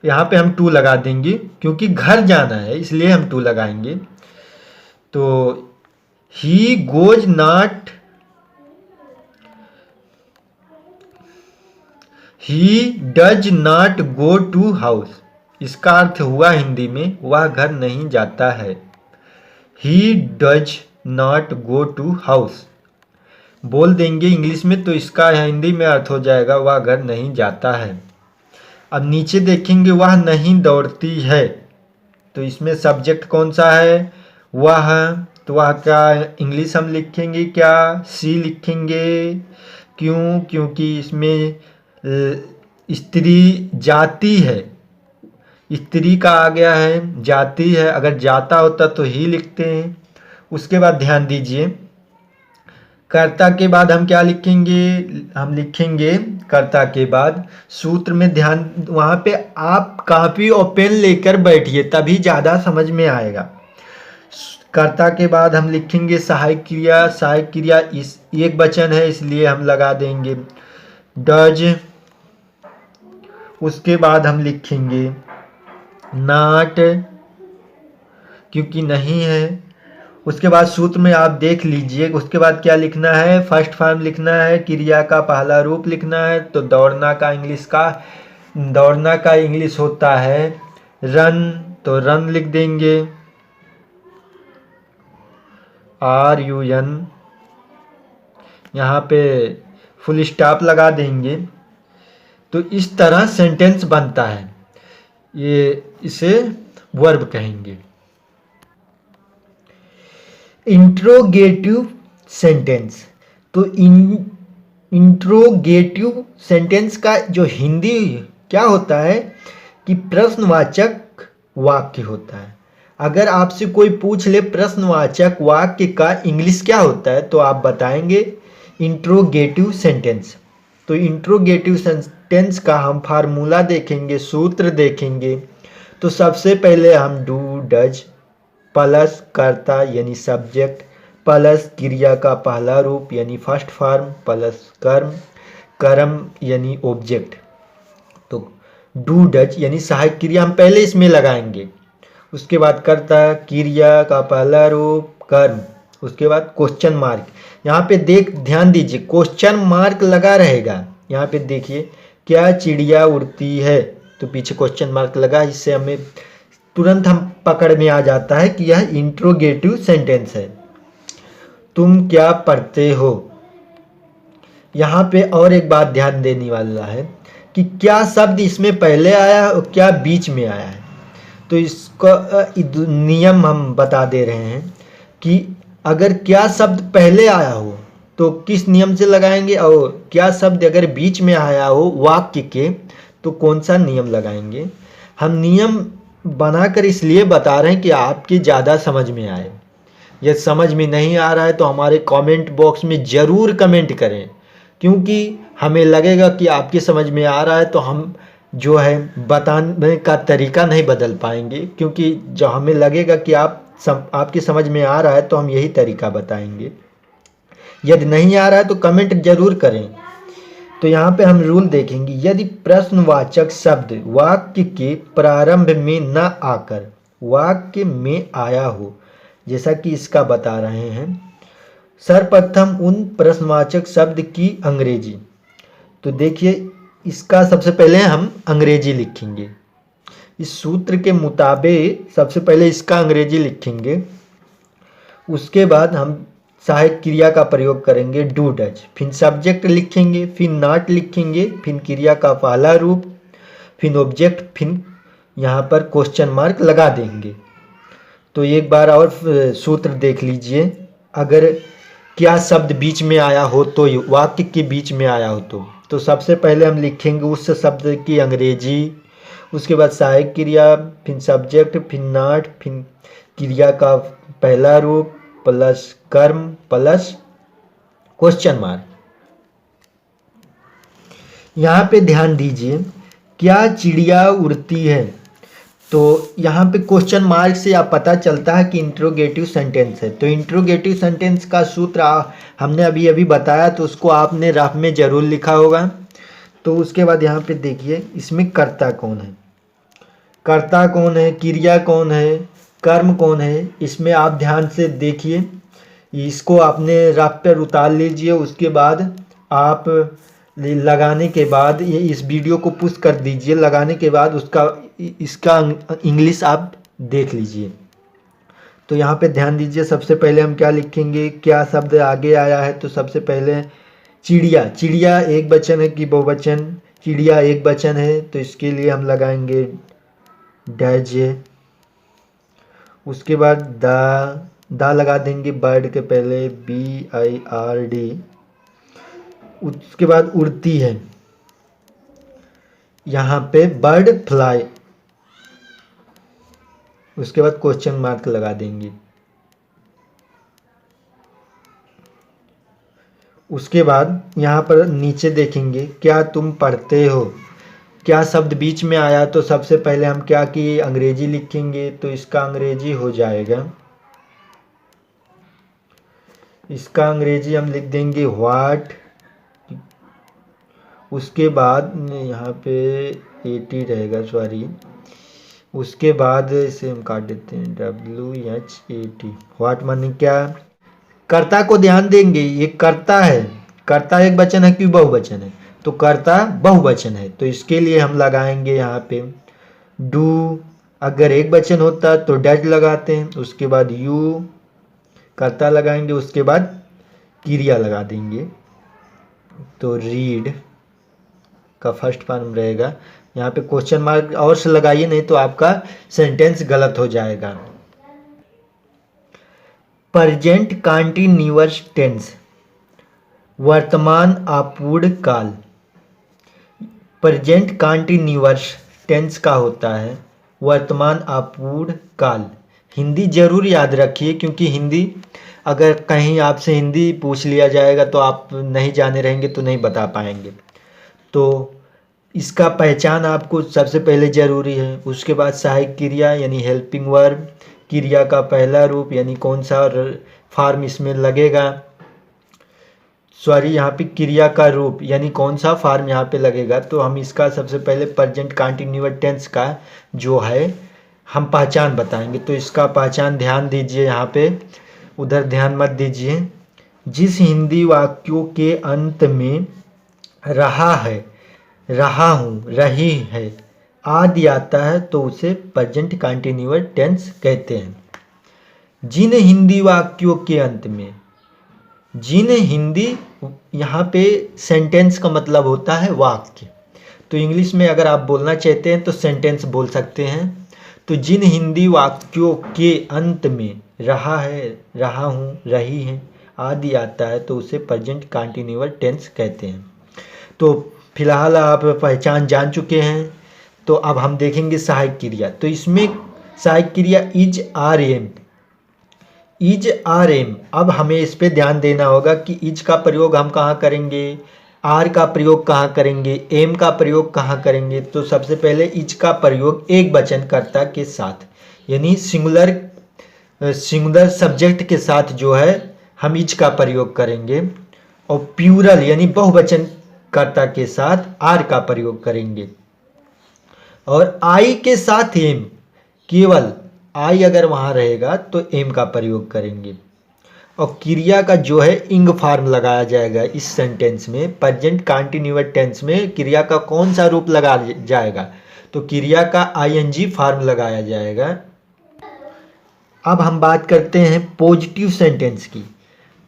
यहाँ पे हम टू लगा देंगे क्योंकि घर जाना है, इसलिए हम टू लगाएंगे। तो he goes not, he does not go to house. इसका अर्थ हुआ हिंदी में वह घर नहीं जाता है। He does not go to house बोल देंगे इंग्लिश में, तो इसका हिंदी में अर्थ हो जाएगा वह घर नहीं जाता है। अब नीचे देखेंगे वह नहीं दौड़ती है, तो इसमें सब्जेक्ट कौन सा है, वह। तो वह का इंग्लिश हम लिखेंगे क्या, सी लिखेंगे। क्यों, क्योंकि इसमें स्त्री जाती है, स्त्री का आ गया है, जाती है। अगर जाता होता तो ही लिखते हैं। उसके बाद ध्यान दीजिए कर्ता के बाद हम क्या लिखेंगे, हम लिखेंगे कर्ता के बाद सूत्र में। ध्यान वहाँ पे आप कापी और पेन लेकर बैठिए, तभी ज़्यादा समझ में आएगा। कर्ता के बाद हम लिखेंगे सहायक क्रिया। सहायक क्रिया इस एक वचन है, इसलिए हम लगा देंगे डज। उसके बाद हम लिखेंगे नॉट, क्योंकि नहीं है। उसके बाद सूत्र में आप देख लीजिए, उसके बाद क्या लिखना है, फर्स्ट फॉर्म लिखना है, क्रिया का पहला रूप लिखना है। तो दौड़ना का इंग्लिश होता है रन, तो रन लिख देंगे, RUN। यहाँ पे फुल स्टॉप लगा देंगे। तो इस तरह सेंटेंस बनता है, ये इसे वर्ब कहेंगे। इंट्रोगेटिव सेंटेंस, तो इंट्रोगेटिव सेंटेंस का जो हिंदी क्या होता है कि प्रश्नवाचक वाक्य होता है। अगर आपसे कोई पूछ ले प्रश्नवाचक वाक्य का इंग्लिश क्या होता है, तो आप बताएंगे इंट्रोगेटिव सेंटेंस। तो इंट्रोगेटिव सेंटेंस का हम फार्मूला देखेंगे, सूत्र देखेंगे। तो सबसे पहले हम डू डज प्लस कर्ता यानी सब्जेक्ट प्लस क्रिया का पहला रूप यानी फर्स्ट फॉर्म प्लस कर्म यानी ऑब्जेक्ट। तो डू डज यानी सहायक क्रिया हम पहले इसमें लगाएंगे, उसके बाद कर्ता, क्रिया का पहला रूप, कर्म, उसके बाद क्वेश्चन मार्क। यहाँ पे ध्यान दीजिए, क्वेश्चन मार्क लगा रहेगा। यहाँ पे देखिए, क्या चिड़िया उड़ती है, तो पीछे क्वेश्चन मार्क लगा। इससे हमें तुरंत हम पकड़ में आ जाता है कि यह इंट्रोगेटिव सेंटेंस है। तुम क्या पढ़ते हो, यहाँ पे और एक बात ध्यान देने वाला है कि क्या शब्द इसमें पहले आया और क्या बीच में आया है। तो इसका नियम हम बता दे रहे हैं कि अगर क्या शब्द पहले आया हो तो किस नियम से लगाएंगे, और क्या शब्द अगर बीच में आया हो वाक्य के तो कौन सा नियम लगाएंगे। हम नियम बनाकर इसलिए बता रहे हैं कि आपके ज़्यादा समझ में आए। यदि समझ में नहीं आ रहा है तो हमारे कमेंट बॉक्स में ज़रूर कमेंट करें, क्योंकि हमें लगेगा कि आपके समझ में आ रहा है तो हम जो है बताने का तरीका नहीं बदल पाएंगे, क्योंकि जो हमें लगेगा कि आपके समझ में आ रहा है तो हम यही तरीका बताएंगे। यदि नहीं आ रहा है तो कमेंट जरूर करें। तो यहाँ पे हम रूल देखेंगे, यदि प्रश्नवाचक शब्द वाक्य के प्रारंभ में न आकर वाक्य में आया हो, जैसा कि इसका बता रहे हैं, सर्वप्रथम उन प्रश्नवाचक शब्द की अंग्रेजी। तो देखिए, इसका सबसे पहले हम अंग्रेजी लिखेंगे। इस सूत्र के मुताबिक सबसे पहले इसका अंग्रेजी लिखेंगे, उसके बाद हम सहायक क्रिया का प्रयोग करेंगे डू डज, फिर सब्जेक्ट लिखेंगे, फिर नॉट लिखेंगे, फिर क्रिया का पहला रूप, फिर ऑब्जेक्ट, फिर यहाँ पर क्वेश्चन मार्क लगा देंगे। तो एक बार और सूत्र देख लीजिए, अगर क्या शब्द बीच में आया हो तो वाक्य के बीच में आया हो तो सबसे पहले हम लिखेंगे उस शब्द की अंग्रेजी, उसके बाद सहायक क्रिया, फिर सब्जेक्ट, फिर नॉट, फिर क्रिया का पहला रूप प्लस कर्म प्लस क्वेश्चन मार्क। यहाँ पे ध्यान दीजिए, क्या चिड़िया उड़ती है, तो यहाँ पे क्वेश्चन मार्क से आप पता चलता है कि इंट्रोगेटिव सेंटेंस है। तो इंट्रोगेटिव सेंटेंस का सूत्र हमने अभी अभी बताया, तो उसको आपने रफ में ज़रूर लिखा होगा। तो उसके बाद यहाँ पे देखिए, इसमें कर्ता कौन है, कर्ता कौन है, क्रिया कौन है, कर्म कौन है, इसमें आप ध्यान से देखिए। इसको आपने रफ पर उतार लीजिए, उसके बाद आप लगाने के बाद ये इस वीडियो को पुश कर दीजिए, लगाने के बाद इसका इंग्लिश आप देख लीजिए। तो यहाँ पे ध्यान दीजिए, सबसे पहले हम क्या लिखेंगे, क्या शब्द आगे आया है, तो सबसे पहले चिड़िया। चिड़िया एक वचन है कि बहुवचन, चिड़िया एक वचन है, तो इसके लिए हम लगाएंगे डैज। उसके बाद दा लगा देंगे बर्ड के पहले, BIRD। उसके बाद उड़ती है, यहाँ पे बर्ड फ्लाई, उसके बाद क्वेश्चन मार्क लगा देंगे। उसके बाद यहाँ पर नीचे देखेंगे, क्या तुम पढ़ते हो, क्या शब्द बीच में आया, तो सबसे पहले हम क्या किए, अंग्रेजी लिखेंगे। तो इसका अंग्रेजी हो जाएगा, इसका अंग्रेजी हम लिख देंगे व्हाट। उसके बाद यहाँ पे 80 रहेगा, सॉरी। उसके बाद इसे हम काट देते हैं, WH80। व्हाट माने क्या? कर्ता को ध्यान देंगे, ये कर्ता है। कर्ता एक वचन है कि बहुवचन है? तो कर्ता बहुवचन है, तो इसके लिए हम लगाएंगे यहाँ पे डू। अगर एक वचन होता तो डज लगाते हैं, उसके बाद यू कर्ता लगाएंगे, उसके बाद क्रिया लगा देंगे। तो रीड का फर्स्ट फॉर्म रहेगा। यहाँ पे क्वेश्चन मार्क और से लगाइए, नहीं तो आपका सेंटेंस गलत हो जाएगा। प्रेजेंट कंटीन्यूअस टेंस, वर्तमान अपूर्ण काल। प्रेजेंट कंटीन्यूअस टेंस का होता है वर्तमान अपूर्ण काल। हिंदी जरूर याद रखिए, क्योंकि हिंदी अगर कहीं आपसे हिंदी पूछ लिया जाएगा तो आप नहीं जाने रहेंगे तो नहीं बता पाएंगे। तो इसका पहचान आपको सबसे पहले ज़रूरी है। उसके बाद सहायक क्रिया यानी हेल्पिंग वर्ब, क्रिया का पहला रूप यानी कौन सा फॉर्म इसमें लगेगा, सॉरी यहाँ पे क्रिया का रूप यानी कौन सा फॉर्म यहाँ पे लगेगा। तो हम इसका सबसे पहले प्रेजेंट कंटीन्यूअस टेंस का जो है हम पहचान बताएंगे। तो इसका पहचान ध्यान दीजिए, यहाँ पे उधर ध्यान मत दीजिए। जिस हिंदी वाक्यों के अंत में रहा है, रहा हूँ, रही है आदि आता है तो उसे प्रेजेंट कंटीन्यूअस टेंस कहते हैं। जिन हिंदी वाक्यों के अंत में, जिन हिंदी यहाँ पे सेंटेंस का मतलब होता है वाक्य। तो इंग्लिश में अगर आप बोलना चाहते हैं तो सेंटेंस बोल सकते हैं। तो जिन हिंदी वाक्यों के अंत में रहा है, रहा हूँ, रही है आदि आता है तो उसे प्रेजेंट कंटीन्यूअस टेंस कहते हैं। तो फिलहाल आप पहचान जान चुके हैं। तो अब हम देखेंगे सहायक क्रिया। तो इसमें सहायक क्रिया is, are, am. Is, are, am. अब हमें इस पे ध्यान देना होगा कि इज का प्रयोग हम कहाँ करेंगे, आर का प्रयोग कहाँ करेंगे, एम का प्रयोग कहाँ करेंगे। तो सबसे पहले इज का प्रयोग एक वचन कर्ता के साथ यानी सिंगुलर सब्जेक्ट के साथ जो है हम इज का प्रयोग करेंगे, और प्लूरल यानी बहुवचन कर्ता के साथ आर का प्रयोग करेंगे। और आई के साथ एम, केवल आई अगर वहाँ रहेगा तो एम का प्रयोग करेंगे। और क्रिया का जो है इंग फॉर्म लगाया जाएगा इस सेंटेंस में। प्रेजेंट कंटीन्यूअस टेंस में क्रिया का कौन सा रूप लगा जाएगा, तो क्रिया का आईएनजी फॉर्म लगाया जाएगा। अब हम बात करते हैं पॉजिटिव सेंटेंस की।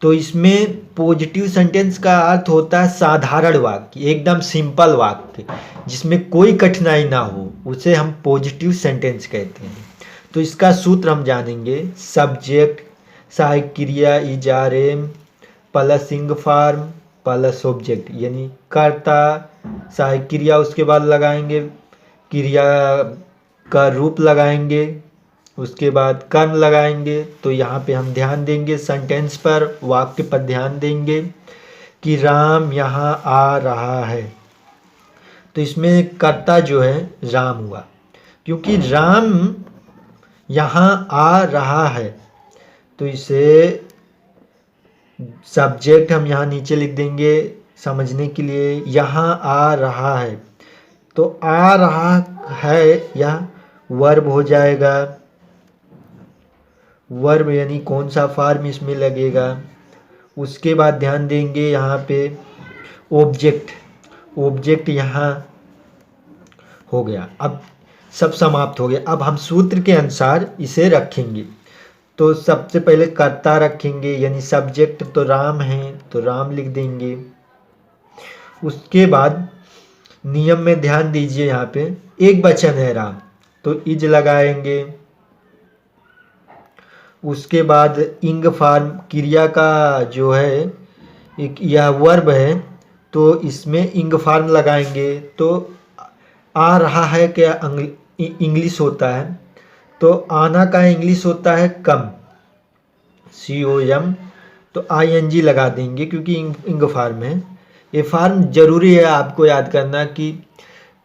तो इसमें पॉजिटिव सेंटेंस का अर्थ होता है साधारण वाक्य, एकदम सिंपल वाक्य जिसमें कोई कठिनाई ना हो, उसे हम पॉजिटिव सेंटेंस कहते हैं। तो इसका सूत्र हम जानेंगे। सब्जेक्ट सहायक क्रिया इज, आर, एम प्लस इंग फॉर्म प्लस ऑब्जेक्ट यानी कर्ता सहायक क्रिया, उसके बाद लगाएंगे क्रिया का रूप लगाएंगे, उसके बाद कर्म लगाएंगे। तो यहाँ पे हम ध्यान देंगे सेंटेंस पर, वाक्य पर ध्यान देंगे कि राम यहाँ आ रहा है। तो इसमें कर्ता जो है राम हुआ, क्योंकि राम यहाँ आ रहा है। तो इसे सब्जेक्ट हम यहाँ नीचे लिख देंगे समझने के लिए, यहाँ आ रहा है। तो आ रहा है यह वर्ब हो जाएगा। वर्ब यानी कौन सा फॉर्म इसमें लगेगा। उसके बाद ध्यान देंगे यहाँ पे ऑब्जेक्ट, ऑब्जेक्ट यहाँ हो गया। अब सब समाप्त हो गया। अब हम सूत्र के अनुसार इसे रखेंगे। तो सबसे पहले कर्ता रखेंगे यानी सब्जेक्ट तो राम है तो राम लिख देंगे। उसके बाद नियम में ध्यान दीजिए, यहाँ पे एक वचन है राम तो इज लगाएंगे। उसके बाद इंग फॉर्म क्रिया का जो है एक यह वर्ब है तो इसमें इंग फॉर्म लगाएंगे। तो आ रहा है क्या इंग्लिश होता है, तो आना का इंग्लिश होता है कम, COM। तो ING लगा देंगे क्योंकि इंग फॉर्म है। ये फॉर्म जरूरी है आपको याद करना कि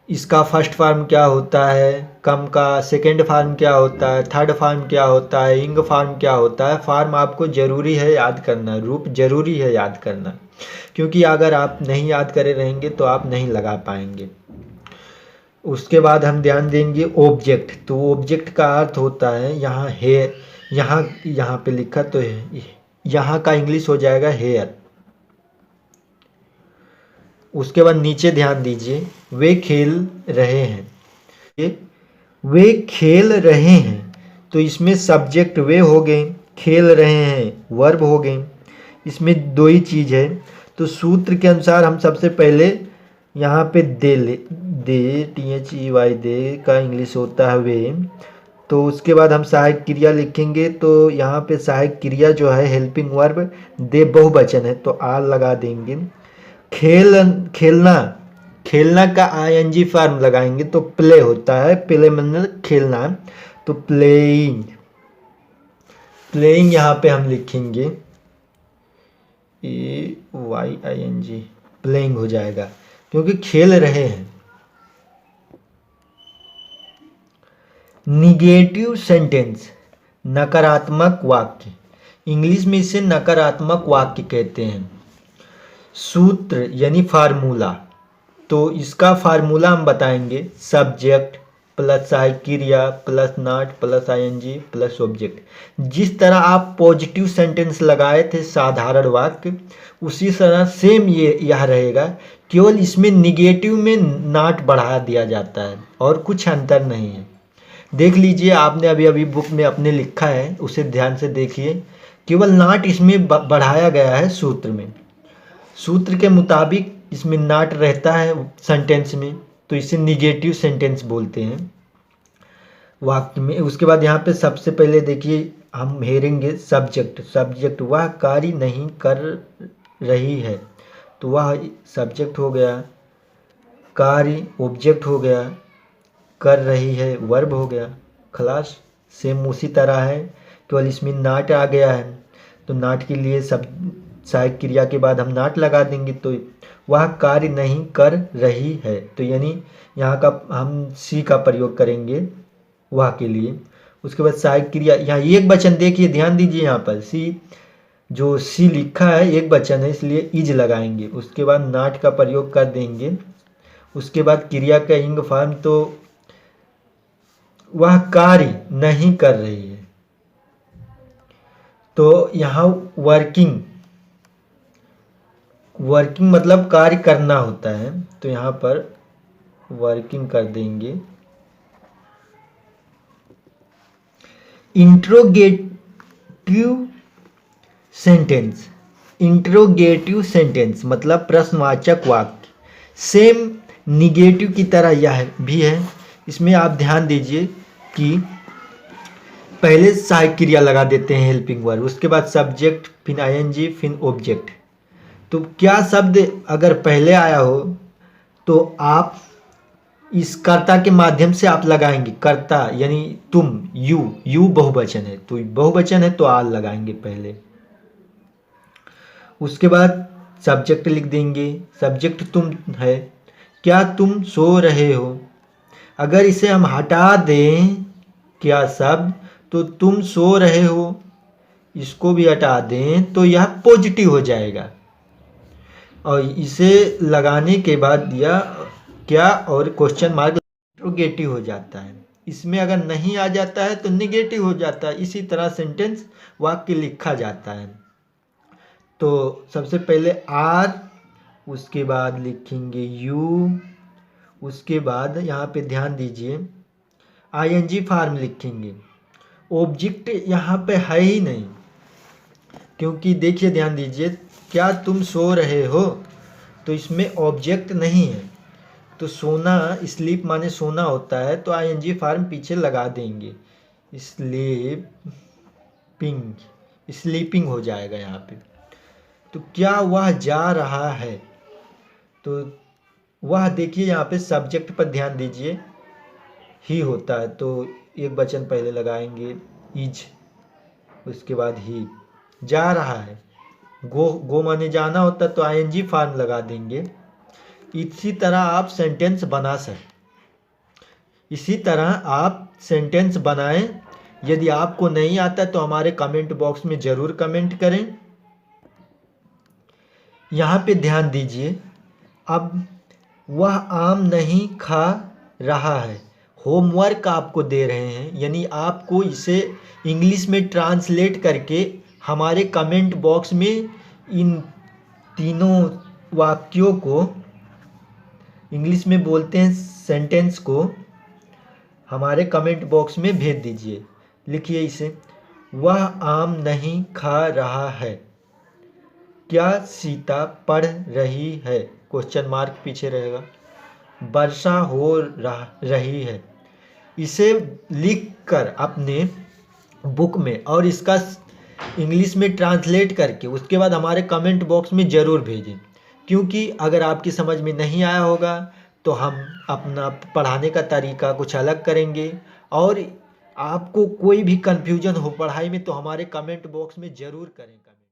इसका फर्स्ट फॉर्म क्या होता है, कम का सेकंड फॉर्म क्या होता है, थर्ड फॉर्म क्या होता है, इंग फॉर्म क्या होता है। फॉर्म आपको जरूरी है याद करना, रूप जरूरी है याद करना, क्योंकि अगर आप नहीं याद करे रहेंगे तो आप नहीं लगा पाएंगे। उसके बाद हम ध्यान देंगे ऑब्जेक्ट। तो ऑब्जेक्ट का अर्थ होता है यहाँ हेयर, यहाँ पे लिखा तो है, यहाँ का इंग्लिश हो जाएगा हेयर। उसके बाद नीचे ध्यान दीजिए, वे खेल रहे हैं, ये वे खेल रहे हैं, तो इसमें सब्जेक्ट वे हो गए, खेल रहे हैं वर्ब हो गए। इसमें दो ही चीज़ है। तो सूत्र के अनुसार हम सबसे पहले यहाँ पे दे THEY दे का इंग्लिश होता है वे। तो उसके बाद हम सहायक क्रिया लिखेंगे। तो यहाँ पे सहायक क्रिया जो है हेल्पिंग वर्ब, दे बहुवचन है तो आर लगा देंगे। खेलना, खेलना का ING फॉर्म लगाएंगे तो प्ले होता है, प्ले मतलब खेलना, तो प्लेइंग, प्लेइंग यहाँ पे हम लिखेंगे AYING, प्लेइंग हो जाएगा क्योंकि खेल रहे हैं। निगेटिव सेंटेंस, नकारात्मक वाक्य, इंग्लिश में इसे नकारात्मक वाक्य कहते हैं। सूत्र यानी फार्मूला, तो इसका फार्मूला हम बताएंगे, सब्जेक्ट प्लस सहायक क्रिया plus not plus ING plus object. जिस तरह आप पॉजिटिव सेंटेंस लगाए थे साधारण वाक्य, उसी तरह सेम ये यह रहेगा, केवल इसमें निगेटिव में नॉट बढ़ा दिया जाता है और कुछ अंतर नहीं है। देख लीजिए, आपने अभी अभी बुक में अपने लिखा है, उसे ध्यान से देखिए, केवल नॉट इसमें बढ़ाया गया है सूत्र में। सूत्र के मुताबिक इसमें नॉट रहता है सेंटेंस में, तो इसे निगेटिव सेंटेंस बोलते हैं वाक्य में। उसके बाद यहाँ पे सबसे पहले देखिए हम हेरेंगे सब्जेक्ट, सब्जेक्ट वह कार्य नहीं कर रही है, तो वह सब्जेक्ट हो गया, कार्य ऑब्जेक्ट हो गया, कर रही है वर्ब हो गया, खलास। सेम उसी तरह है, केवल इसमें नॉट आ गया है, तो नॉट के लिए सब सहायक क्रिया के बाद हम नॉट लगा देंगे, तो वह कार्य नहीं कर रही है, तो यानी यहाँ का हम सी का प्रयोग करेंगे वह के लिए। उसके बाद सहायक क्रिया, यहाँ एक वचन देखिए, ध्यान दीजिए, यहाँ पर सी, जो सी लिखा है एक वचन है इसलिए इज लगाएंगे। उसके बाद नॉट का प्रयोग कर देंगे। उसके बाद क्रिया का इंग फॉर्म, तो वह कार्य नहीं कर रही है, तो यहाँ वर्किंग, वर्किंग मतलब कार्य करना होता है, तो यहाँ पर वर्किंग कर देंगे। इंट्रोगेटिव सेंटेंस, इंट्रोगेटिव सेंटेंस मतलब प्रश्नवाचक वाक्य, सेम निगेटिव की तरह यह भी है। इसमें आप ध्यान दीजिए कि पहले सहायक क्रिया लगा देते हैं हेल्पिंग वर्ब, उसके बाद सब्जेक्ट, फिर ING, फिर ऑब्जेक्ट। तो क्या शब्द अगर पहले आया हो तो आप इस कर्ता के माध्यम से आप लगाएंगे, कर्ता यानी तुम, यू बहुवचन है, तो बहुवचन है तो आल लगाएंगे पहले। उसके बाद सब्जेक्ट लिख देंगे, सब्जेक्ट तुम है, क्या तुम सो रहे हो। अगर इसे हम हटा दें क्या शब्द, तो तुम सो रहे हो, इसको भी हटा दें तो यह पॉजिटिव हो जाएगा। और इसे लगाने के बाद यह क्या और क्वेश्चन मार्क इंट्रोगेटिव हो जाता है। इसमें अगर नहीं आ जाता है तो निगेटिव हो जाता है। इसी तरह सेंटेंस वाक्य लिखा जाता है। तो सबसे पहले आर, उसके बाद लिखेंगे यू, उसके बाद यहाँ पे ध्यान दीजिए ING फॉर्म लिखेंगे। ऑब्जेक्ट यहाँ पे है ही नहीं, क्योंकि देखिए ध्यान दीजिए, क्या तुम सो रहे हो, तो इसमें ऑब्जेक्ट नहीं है, तो सोना, स्लीप माने सोना होता है, तो ING फॉर्म पीछे लगा देंगे, स्लीपिंग, स्लीपिंग हो जाएगा यहाँ पे। तो क्या वह जा रहा है, तो वह देखिए यहाँ पे सब्जेक्ट पर ध्यान दीजिए, ही होता है, तो एक वचन पहले लगाएंगे इज, उसके बाद ही, जा रहा है, गो माने जाना होता है, तो ING फॉर्म लगा देंगे। इसी तरह आप सेंटेंस बना इसी तरह आप सेंटेंस बनाएं। यदि आपको नहीं आता तो हमारे कमेंट बॉक्स में ज़रूर कमेंट करें। यहाँ पे ध्यान दीजिए, अब वह आम नहीं खा रहा है। होमवर्क आपको दे रहे हैं, यानी आपको इसे इंग्लिश में ट्रांसलेट करके हमारे कमेंट बॉक्स में इन तीनों वाक्यों को, इंग्लिश में बोलते हैं सेंटेंस को, हमारे कमेंट बॉक्स में भेज दीजिए। लिखिए इसे। वह आम नहीं खा रहा है। क्या सीता पढ़ रही है? क्वेश्चन मार्क पीछे रहेगा। वर्षा हो रही है। इसे लिख कर अपने बुक में और इसका इंग्लिश में ट्रांसलेट करके उसके बाद हमारे कमेंट बॉक्स में ज़रूर भेजें, क्योंकि अगर आपकी समझ में नहीं आया होगा तो हम अपना पढ़ाने का तरीका कुछ अलग करेंगे, और आपको कोई भी कन्फ्यूजन हो पढ़ाई में तो हमारे कमेंट बॉक्स में ज़रूर करें।